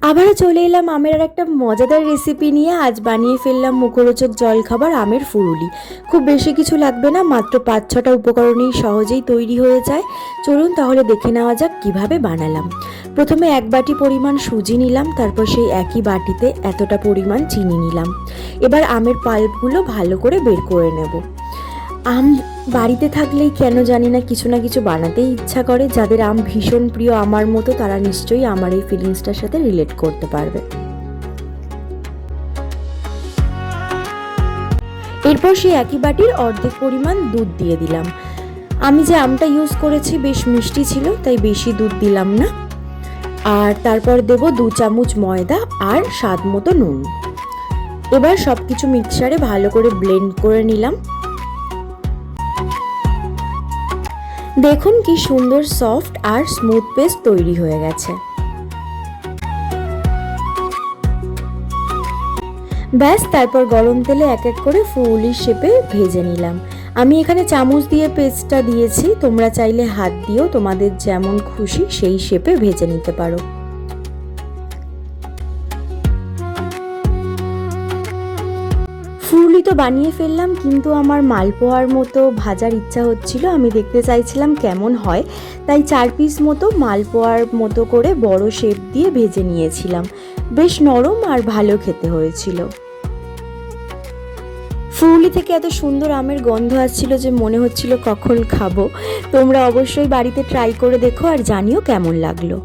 আবারও চলে এলাম আমের আর একটা মজাদার রেসিপি নিয়ে। আজ বানিয়ে ফেললাম মুখরোচক জলখাবার আমের ফুরুলি। খুব বেশি কিছু লাগবে না, মাত্র 5-6টা উপকরণেই সহজেই তৈরি হয়ে যায়। চলুন তাহলে দেখে নেওয়া যাক কিভাবে বানালাম। প্রথমে 1 বাটি পরিমাণ সুজি নিলাম, তারপর সেই একই বাটিতে এতটা পরিমাণ চিনি নিলাম। এবার আমের পাল্পগুলো ভালো করে বের করে নেব। আম বাড়িতে থাকলেই কেন জানি না কিছু না কিছু বানাতেই ইচ্ছা করে। যাদের আম ভীষণ প্রিয় আমার মতো, তারা নিশ্চয়ই আমার এই ফিলিংসটার সাথে রিলেট করতে পারবে। এরপর সেই একই বাটির অর্ধেক পরিমাণ দুধ দিয়ে দিলাম। আমি যে আমটা ইউজ করেছি বেশ মিষ্টি ছিল, তাই বেশি দুধ দিলাম না। আর তারপর দেব 2 চামচ ময়দা আর স্বাদ মতো নুন। এবার সব কিছু মিক্সারে ভালো করে ব্লেন্ড করে নিলাম। দেখুন কি সুন্দর সফট আর স্মুথ পেস্ট তৈরি হয়ে গেছে। ব্যাস, তারপর গরম তেলে এক এক করে ফুলির শেপে ভেজে নিলাম। আমি এখানে চামচ দিয়ে পেস্টটা দিয়েছি, তোমরা চাইলে হাত দিয়েও তোমাদের যেমন খুশি সেই শেপে ভেজে নিতে পারো। ফুরুলি তো বানিয়ে ফেললাম, কিন্তু আমার মালপোয়ার মতো ভাজার ইচ্ছা হচ্ছিল। আমি দেখতে চাইছিলাম কেমন হয়, তাই 4 পিস মতো মালপোয়ার মতো করে বড় শেপ দিয়ে ভেজে নিয়েছিলাম। বেশ নরম আর ভালো খেতে হয়েছিল। ফুরুলি থেকে এত সুন্দর আমের গন্ধ আসছিল যে মনে হচ্ছিল কখন খাবো। তোমরা অবশ্যই বাড়িতে ট্রাই করে দেখো আর জানিও কেমন লাগলো।